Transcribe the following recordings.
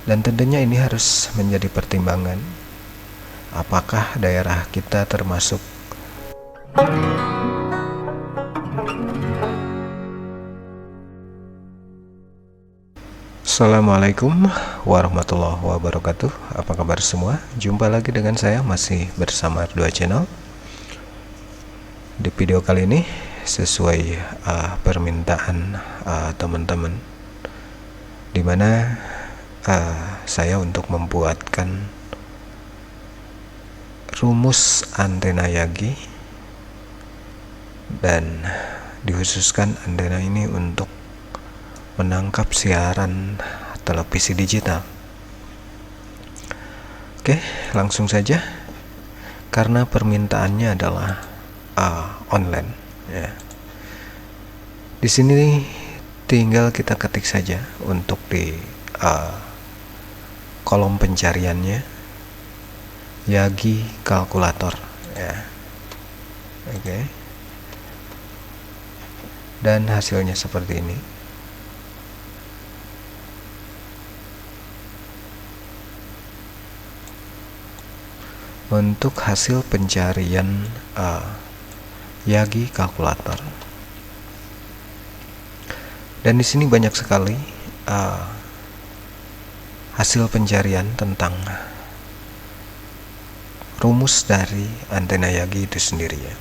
Dan tentunya ini harus menjadi pertimbangan, apakah daerah kita termasuk Assalamualaikum warahmatullahi wabarakatuh. Apa kabar semua? Jumpa lagi dengan saya, masih bersama Dua Channel. Di video kali ini sesuai permintaan teman-teman, dimana saya untuk membuatkan rumus antena Yagi, dan dikhususkan antena ini untuk menangkap siaran televisi digital. Oke, langsung saja, karena permintaannya adalah online ya. Di sini tinggal kita ketik saja untuk di kolom pencariannya Yagi kalkulator ya. Oke. Dan hasilnya seperti ini. Untuk hasil pencarian Yagi kalkulator, dan di sini banyak sekali hasil pencarian tentang rumus dari antena Yagi itu sendiri ya.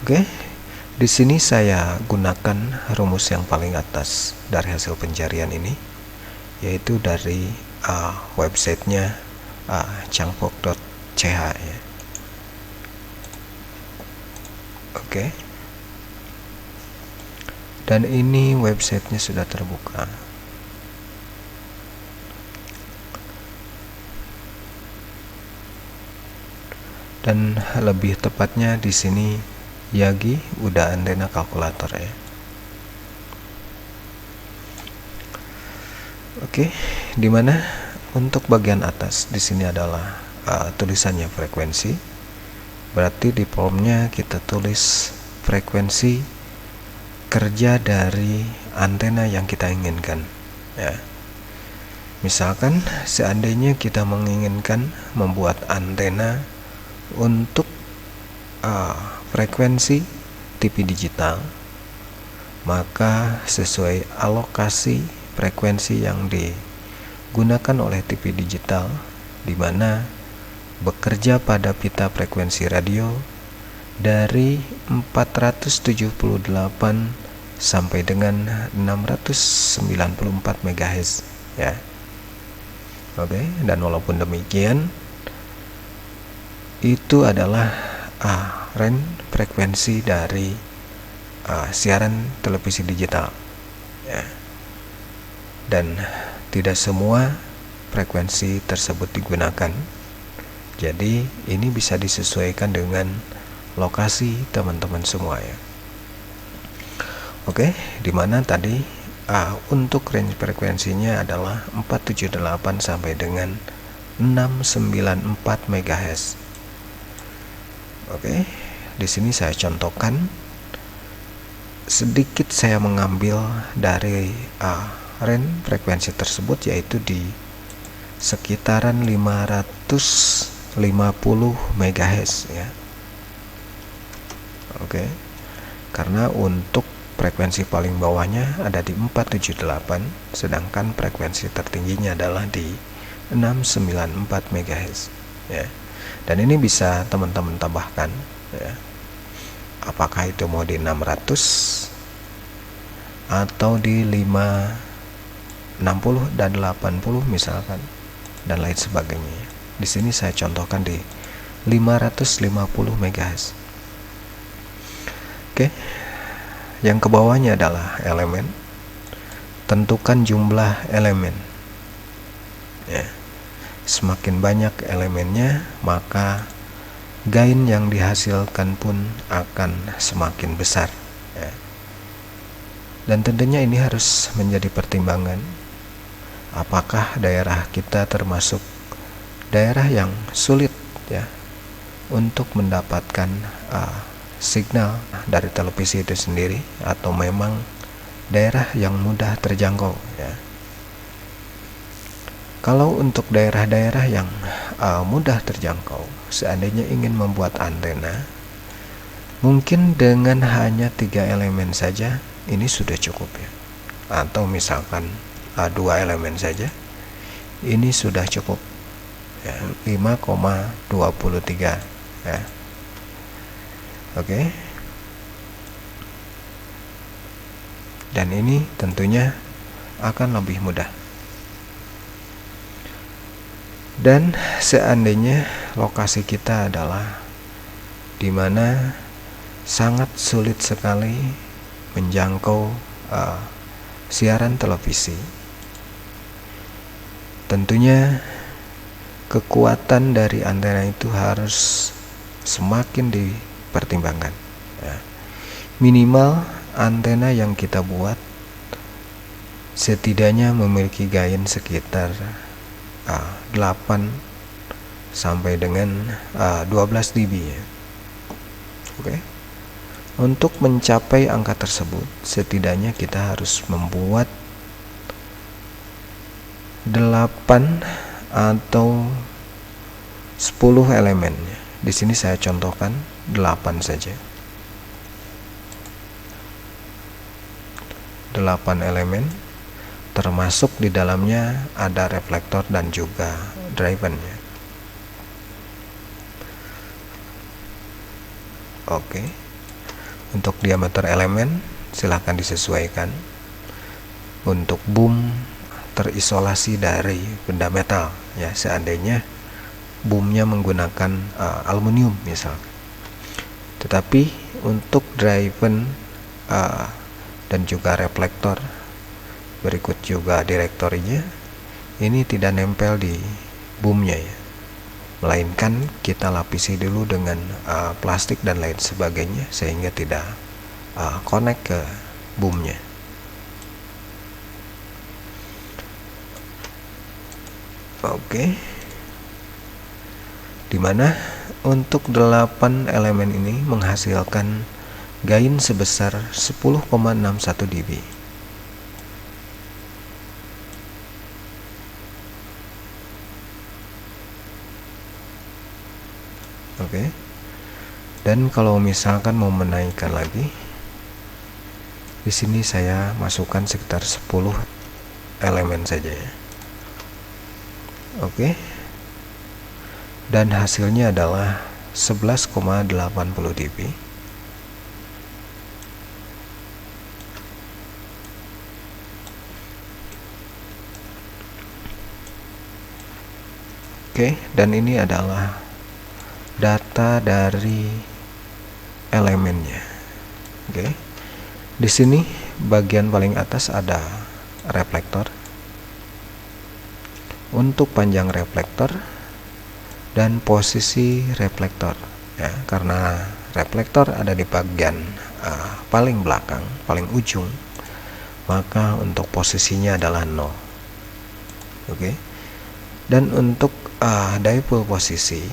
Oke, di sini saya gunakan rumus yang paling atas dari hasil pencarian ini, yaitu dari websitenya changpok.ch ya. Oke. Dan ini websitenya sudah terbuka. Dan lebih tepatnya di sini Yagi udah antena kalkulator ya. Oke, dimana untuk bagian atas di sini adalah tulisannya frekuensi. Berarti di formnya kita tulis frekuensi kerja dari antena yang kita inginkan ya. Misalkan seandainya kita menginginkan membuat antena untuk frekuensi TV digital, maka sesuai alokasi frekuensi yang digunakan oleh TV digital, di mana bekerja pada pita frekuensi radio dari 478 sampai dengan 694 MHz ya. Oke, dan walaupun demikian itu adalah range frekuensi dari siaran televisi digital ya. Dan tidak semua frekuensi tersebut digunakan. Jadi ini bisa disesuaikan dengan lokasi teman-teman semua ya. Oke, dimana tadi untuk range frekuensinya adalah 478 sampai dengan 694 MHz. Oke, di sini saya contohkan sedikit, saya mengambil dari range frekuensi tersebut, yaitu di sekitaran 550 MHz ya. Oke. Karena untuk frekuensi paling bawahnya ada di 478, sedangkan frekuensi tertingginya adalah di 694 MHz ya. Dan ini bisa teman-teman tambahkan ya. Apakah itu mau di 600 atau di 560 dan 80 misalkan, dan lain sebagainya. Di sini saya contohkan di 550 MHz. Oke. Yang ke bawahnya adalah elemen. Tentukan jumlah elemen. Ya. Semakin banyak elemennya, maka gain yang dihasilkan pun akan semakin besar ya. Dan tentunya ini harus menjadi pertimbangan, apakah daerah kita termasuk daerah yang sulit ya untuk mendapatkan signal dari televisi itu sendiri, atau memang daerah yang mudah terjangkau ya. Kalau untuk daerah-daerah yang mudah terjangkau, seandainya ingin membuat antena, mungkin dengan hanya 3 elemen saja ini sudah cukup ya, atau misalkan 2 elemen saja ini sudah cukup ya, 5,23 ya. Oke. Dan ini tentunya akan lebih mudah. Dan seandainya lokasi kita adalah di mana sangat sulit sekali menjangkau siaran televisi, tentunya kekuatan dari antena itu harus semakin dipertimbangkan ya. Minimal antena yang kita buat setidaknya memiliki gain sekitar 8 sampai dengan 12 dB ya. Oke. Untuk mencapai angka tersebut setidaknya kita harus membuat 8 atau 10 elemen. Di sini saya contohkan 8 saja. 8 elemen, termasuk di dalamnya ada reflektor dan juga drivennya. Oke. Untuk diameter elemen silahkan disesuaikan. Untuk boom terisolasi dari benda metal ya, seandainya boomnya menggunakan aluminium misalkan. Tetapi untuk driven dan juga reflektor, berikut juga direktorinya, ini tidak nempel di boomnya ya, melainkan kita lapisi dulu dengan plastik dan lain sebagainya sehingga tidak connect ke boomnya. Oke. Dimana untuk 8 elemen ini menghasilkan gain sebesar 10,61 dB. Oke. Dan kalau misalkan mau menaikkan lagi, di sini saya masukkan sekitar 10 elemen saja ya. Oke. Dan hasilnya adalah 11,80 dB. Oke, dan ini adalah data dari elemennya. Oke. Di sini bagian paling atas ada reflektor. Untuk panjang reflektor dan posisi reflektor ya, karena reflektor ada di bagian paling belakang, paling ujung, maka untuk posisinya adalah 0. Oke. Dan untuk dipole posisi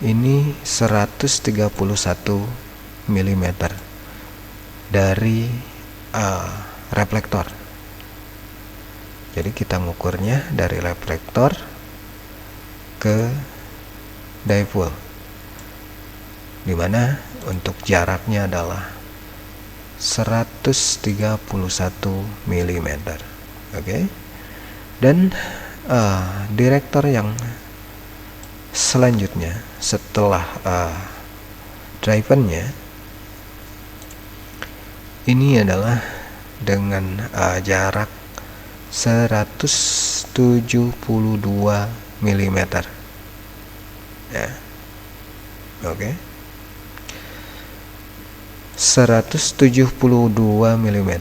ini 131 mm dari reflektor. Jadi kita ngukurnya dari reflektor ke dipole, dimana untuk jaraknya adalah 131 mm. Oke. Dan direktor yang selanjutnya setelah drivennya ini adalah dengan jarak 172 mm ya. Oke. 172 mm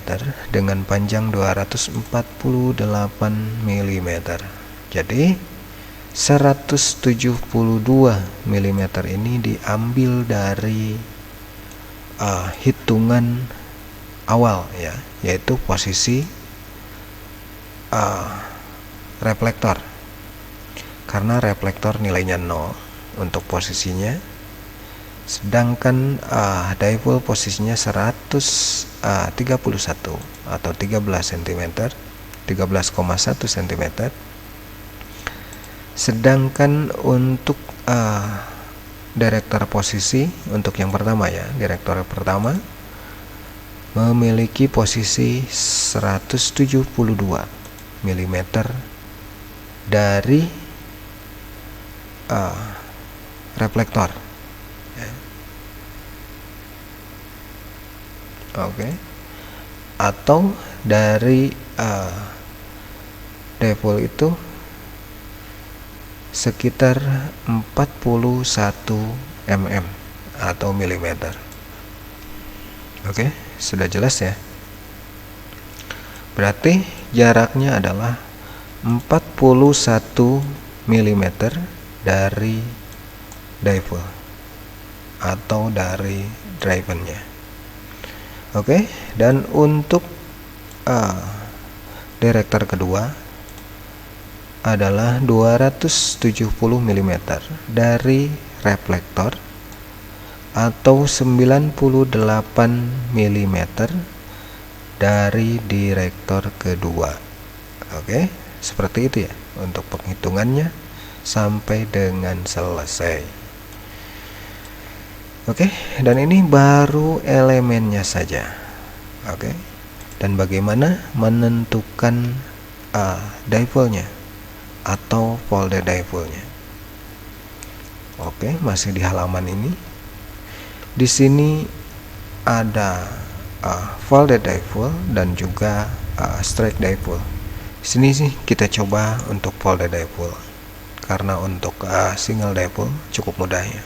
dengan panjang 248 mm. Jadi 172 mm ini diambil dari hitungan awal ya, yaitu posisi reflektor. Karena reflektor nilainya 0 untuk posisinya, sedangkan dipole posisinya 131 atau 13 cm, 13,1 cm. Sedangkan untuk direktor posisi, untuk yang pertama ya, direktor pertama memiliki posisi 172 mm dari reflektor ya. Oke. Atau dari dipole itu sekitar 41 mm atau milimeter. Oke, sudah jelas ya. Berarti jaraknya adalah 41 mm dari dipole atau dari drivennya. Oke, dan untuk direktor kedua adalah 270 mm dari reflektor atau 98 mm dari direktor kedua. Oke, seperti itu ya untuk penghitungannya sampai dengan selesai. Oke, dan ini baru elemennya saja. Oke, dan bagaimana menentukan dipole-nya atau folded dipole-nya. Oke, masih di halaman ini. Di sini ada folded dipole dan juga straight dipole. Di sini sih kita coba untuk folded dipole, karena untuk single dipole cukup mudah ya.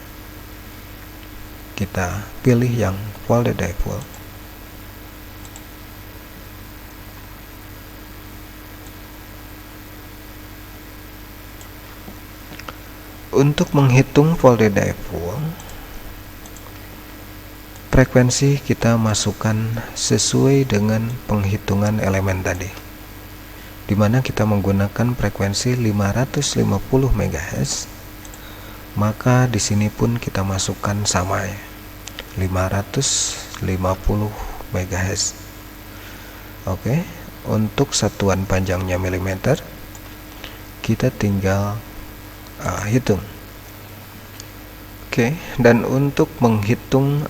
Kita pilih yang folded dipole. Untuk menghitung folded dipole, frekuensi kita masukkan sesuai dengan penghitungan elemen tadi, dimana kita menggunakan frekuensi 550 MHz. Maka di sini pun kita masukkan sama ya, 550 MHz. Oke, untuk satuan panjangnya milimeter, kita tinggal hitung. Oke, dan untuk menghitung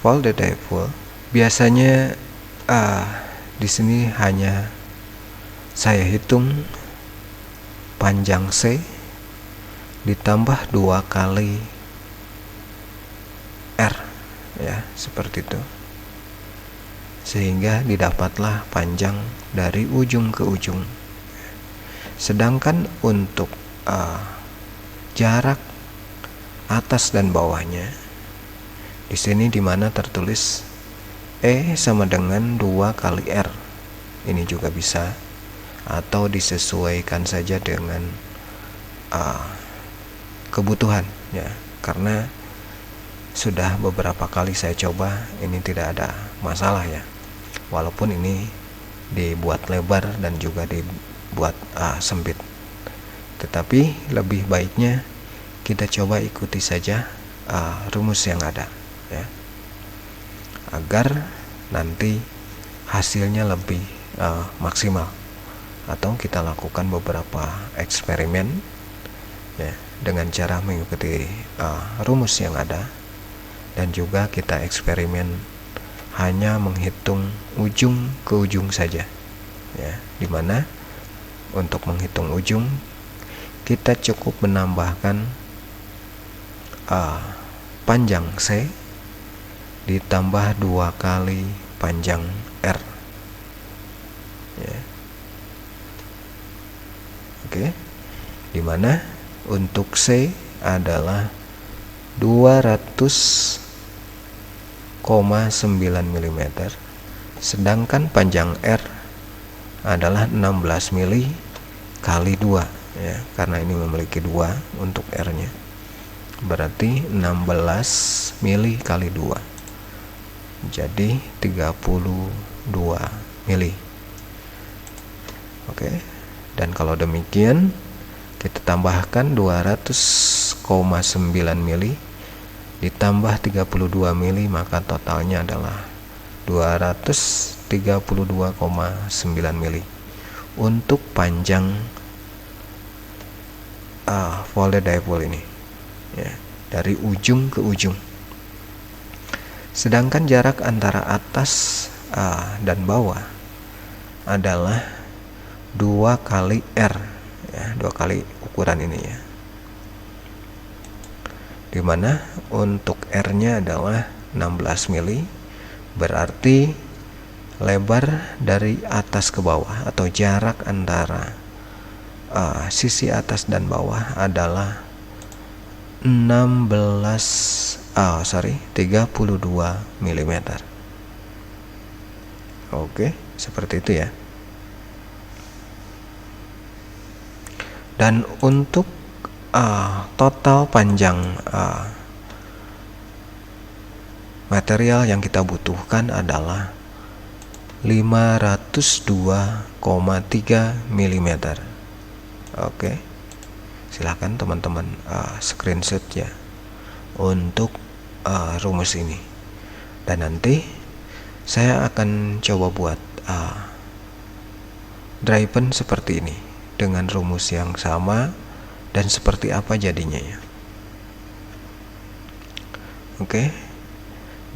folded dipole, biasanya di sini hanya saya hitung panjang C ditambah 2 kali R ya, seperti itu, sehingga didapatlah panjang dari ujung ke ujung. Sedangkan untuk jarak atas dan bawahnya, di sini dimana tertulis E sama dengan 2 kali R, ini juga bisa, atau disesuaikan saja dengan kebutuhan ya, karena sudah beberapa kali saya coba, ini tidak ada masalah ya, walaupun ini dibuat lebar dan juga dibuat sempit. Tetapi lebih baiknya kita coba ikuti saja rumus yang ada ya, agar nanti hasilnya lebih maksimal. Atau kita lakukan beberapa eksperimen ya, dengan cara mengikuti rumus yang ada, dan juga kita eksperimen hanya menghitung ujung ke ujung saja ya, dimana untuk menghitung ujung kita cukup menambahkan panjang C ditambah 2 kali panjang R ya. Oke, dimana untuk C adalah 200,9 mm, sedangkan panjang R adalah 16 mili kali 2 ya, karena ini memiliki 2 untuk R nya, berarti 16 mili kali 2, jadi 32 mili. Oke, dan kalau demikian kita tambahkan 200,9 mili ditambah 32 mili, maka totalnya adalah 232,9 mili untuk panjang folded dipole ini, ya, dari ujung ke ujung. Sedangkan jarak antara atas dan bawah adalah 2 kali R, ya, 2 kali ukuran ini, ya, dimana untuk R nya adalah 16 mili, berarti lebar dari atas ke bawah atau jarak antara sisi atas dan bawah adalah 32 mm. Oke, seperti itu, ya. Dan untuk total panjang material yang kita butuhkan adalah 502,3 mm. Oke, silahkan teman-teman screenshot, ya, untuk rumus ini. Dan nanti saya akan coba buat dry pen seperti ini dengan rumus yang sama dan seperti apa jadinya, ya. Oke,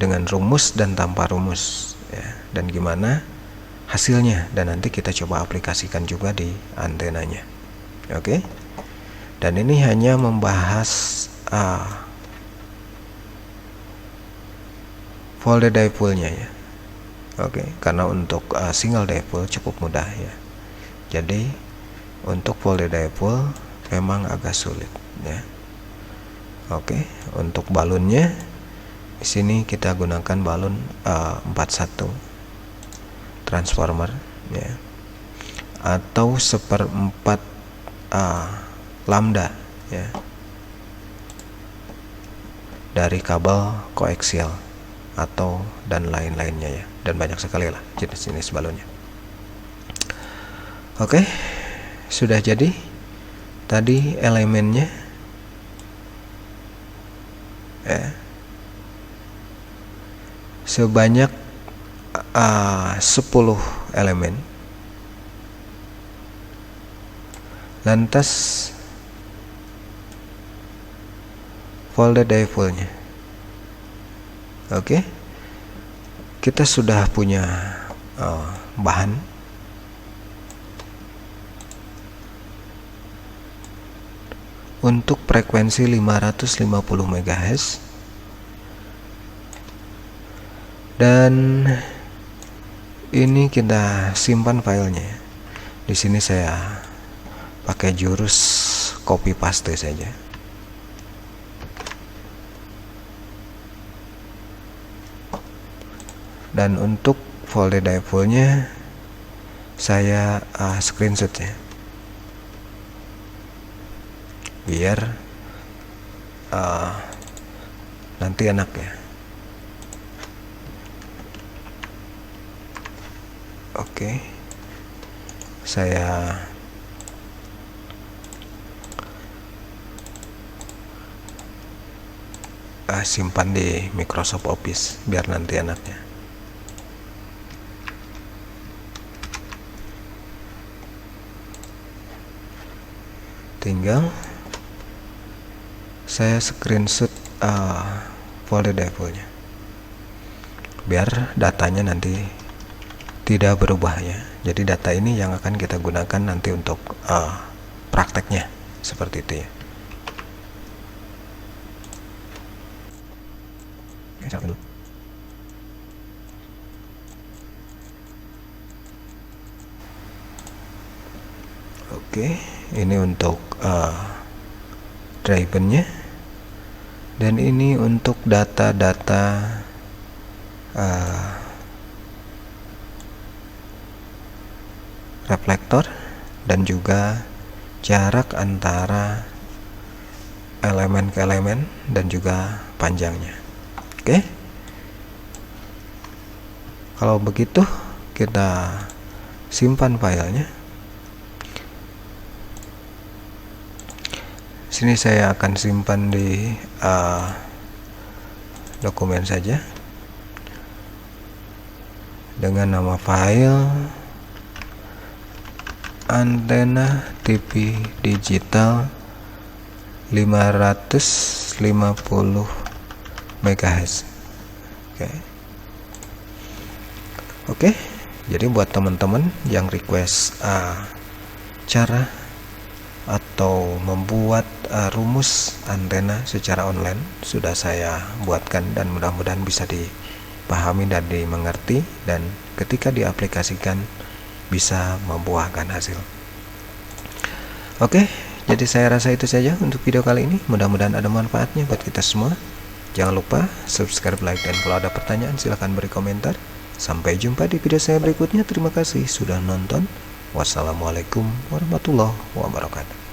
dengan rumus dan tanpa rumus, ya, dan gimana hasilnya, dan nanti kita coba aplikasikan juga di antenanya. Oke, dan ini hanya membahas folded dipole-nya, ya. Oke, karena untuk single dipole cukup mudah, ya. Jadi untuk folded dipole memang agak sulit, ya. Oke, untuk balonnya di sini kita gunakan balon 41 transformer, ya, atau 1/4 lambda, ya, dari kabel koaksial atau dan lain-lainnya, ya, dan banyak sekali lah jenis-jenis balonnya. Oke, sudah jadi tadi elemennya, ya, sebanyak 10 elemen. Lantas folded dipole-nya, oke, kita sudah punya bahan. Untuk frekuensi 550 MHz, dan ini kita simpan filenya. Di sini saya pakai jurus copy paste saja. Dan untuk folded dipole-nya saya screenshot, ya, biar nanti enak, ya. Oke, saya simpan di Microsoft Office biar nanti enaknya. Tinggal saya screenshot folded dipole-nya biar datanya nanti tidak berubah, ya. Jadi data ini yang akan kita gunakan nanti untuk prakteknya, seperti itu, ya. Oke, ini untuk dry pen-nya, dan ini untuk data-data reflektor dan juga jarak antara elemen ke elemen dan juga panjangnya. Oke, kalau begitu kita simpan filenya. Sini saya akan simpan di dokumen saja dengan nama file antena TV digital 550 MHz. Oke, jadi buat teman-teman yang request cara atau membuat rumus antena secara online, sudah saya buatkan dan mudah-mudahan bisa dipahami dan dimengerti, dan ketika diaplikasikan bisa membuahkan hasil. Oke, jadi saya rasa itu saja untuk video kali ini. Mudah-mudahan ada manfaatnya buat kita semua. Jangan lupa subscribe, like, dan kalau ada pertanyaan silahkan beri komentar. Sampai jumpa di video saya berikutnya. Terima kasih sudah nonton. Wassalamualaikum warahmatullahi wabarakatuh.